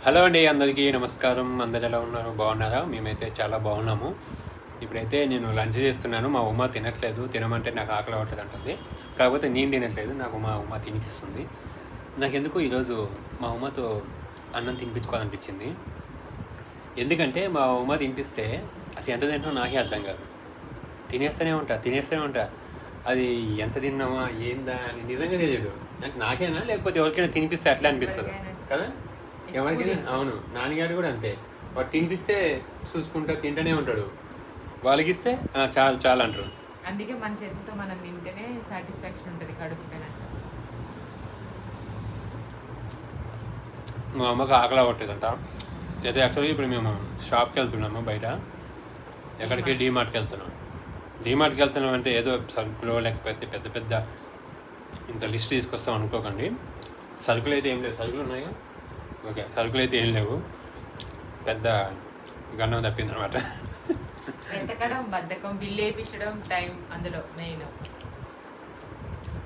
Hello అండి, అందరికీ నమస్కారం. అందరు ఎలా ఉన్నారు? బాగున్నారా? మేమైతే చాలా బాగున్నాము. ఇప్పుడైతే నేను లంచ్ చేస్తున్నాను. మా ఉమ్మ తినట్లేదు. తినమంటే నాకు ఆకలి అవ్వట్లేదు అంటుంది. కాకపోతే నేను తినట్లేదు, నాకు మా ఉమ్మ తినిపిస్తుంది. నాకెందుకు ఈరోజు మా ఉమ్మతో అన్నం తినిపించుకోవాలనిపించింది. ఎందుకంటే మా ఉమ్మ తినిపిస్తే అసలు ఎంత తింటామో నాకే అర్థం కాదు. తినేస్తూనే ఉంటా. అది ఎంత తిన్నామా ఏందా అని నిజంగా తెలియదు. నాకేనా లేకపోతే ఎవరికైనా తినిపిస్తే అట్లా అనిపిస్తుంది కదా. ఎవరికైనా అవును, నాన్నగారు కూడా అంతే. వాడు తినిపిస్తే చూసుకుంటా తింటూనే ఉంటాడు. వాళ్ళకి ఇస్తే చాలు చాలు అంటారు. అందుకే మన చేతితో మనం తింటేనే సాటిస్ఫాక్షన్ ఉంటుంది కడుపు పైన. మా అమ్మకి ఆకలి అవ్వట్లేదంట. అయితే యాక్చువల్గా ఇప్పుడు మేము షాప్కి వెళ్తున్నాము, బయట ఎక్కడికి డీమార్ట్కి వెళ్తున్నాం. డీమార్ట్కి వెళ్తున్నాం అంటే ఏదో సరుకులో లేకపోతే పెద్ద పెద్ద ఇంత లిస్ట్ తీసుకొస్తాం అనుకోకండి. సరుకులు అయితే ఏం లేవు. సరుకులు ఉన్నాయా? ఓకే, సరుకులు అయితే ఏం లేవు. పెద్ద గన్నం తప్పిందనమాట. వెతకడం, బద్ధకం, బిల్లు వేయించడం, టైం అందులో మెయిన్.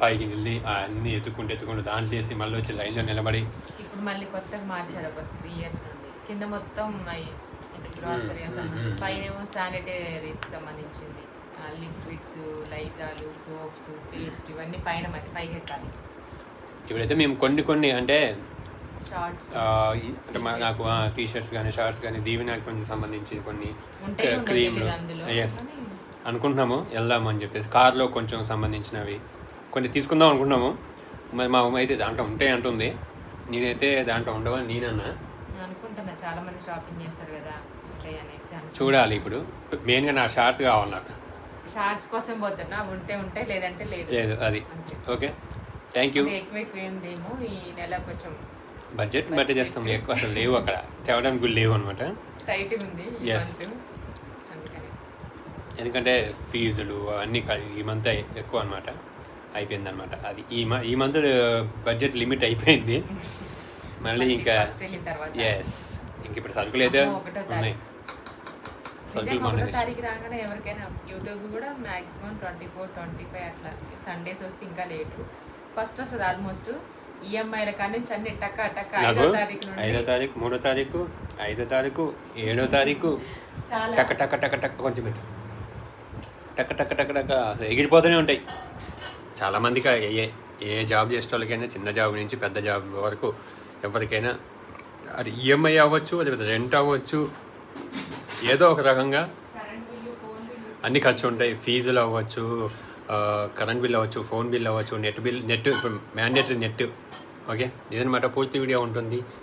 పైకి వెళ్ళి అన్నీ ఎత్తుకుంటూ దాంట్లో వేసి మళ్ళీ వచ్చి లైన్లో నిలబడి. ఇప్పుడు మళ్ళీ కొత్తగా మార్చారు ఒక 3 years నుండి. కింద మొత్తం అంటే గ్రాసరీ సంబంధించి, పైన ఏమో శానిటరీస్ సంబంధించింది, లిక్విడ్స్, లైజాలు, సోప్స్, పేస్ట్ ఇవన్నీ పైన పైకి ఎక్కాలి. ఇప్పుడైతే మేము కొన్ని అంటే షార్ట్స్ అంటే నాకు టీ షర్ట్స్ కానీ షార్ట్స్ కానీ దీవెనకి కొంచెం సంబంధించి కొన్ని క్రీమ్లు అనుకుంటున్నాము వెళ్దాము అని చెప్పేసి. కార్లో కొంచెం సంబంధించినవి కొన్ని తీసుకుందాం అనుకుంటున్నాము. మరి మా అమ్మ అయితే దాంట్లో ఉంటాయి అంటుంది. నేనైతే దాంట్లో ఉండవని నేనన్నా అనుకుంటున్నా. చాలా మంది షాపింగ్ చేస్తారు కదా అనేసి చూడాలి. ఇప్పుడు మెయిన్గా నా షార్ట్స్ కావాలి. నాకు షార్ట్స్ కోసం పోతున్నా. ఉంటే లేదంటే లేదు. అది ఓకే, థ్యాంక్ యూ. ఎక్కువ ఏందేమో ఈ నెల కొంచెం బడ్జెట్ బట్టి చేస్తాం. ఎక్కువ అసలు లేవు, అక్కడ తేవడానికి కూడా లేవు అనమాట. టైట్ ఉంది. ఎందుకంటే ఫీజులు అవన్నీ ఈ మంత్ ఎక్కువ అనమాట. అయిపోయింది అనమాట. అది ఈ మంత్ బడ్జెట్ లిమిట్ అయిపోయింది. మళ్ళీ ఇంకా ఎస్, ఇంక ఇప్పుడు సరుకులు అయితే ఉన్నాయి. సరుకులు మొన్న తారీఖు రాగానే ఎవరికైనా యూట్యూబ్ కూడా మ్యాక్సిమం 24, 25 అట్లా. సండేస్ వస్తే ఇంకా లేటు. ఫస్ట్ వస్తుంది ఆల్మోస్ట్. ఈఎంఐల కానీ అన్ని టక్క 5వ తారీఖు, 5వ తారీఖు, 3వ తారీఖు, 5వ తారీఖు, 7వ తారీఖు, టక్క కొంచెం పెట్టు. టక్క అసలు ఎగిరిపోతూనే ఉంటాయి. చాలామందికి ఏ జాబ్ చేసే వాళ్ళకైనా, చిన్న జాబ్ నుంచి పెద్ద జాబ్ వరకు ఎవరికైనా అది ఈఎంఐ అవ్వచ్చు, లేకపోతే రెంట్ అవ్వచ్చు, ఏదో ఒక రకంగా అన్ని ఖర్చు ఉంటాయి. ఫీజులు అవ్వచ్చు, కరెంట్ బిల్ అవ్వచ్చు, ఫోన్ బిల్ అవ్వచ్చు, నెట్ మ్యాండేటరీ నెట్. ఓకే, ఇదనమాట పూర్తి వీడియో ఉంటుంది.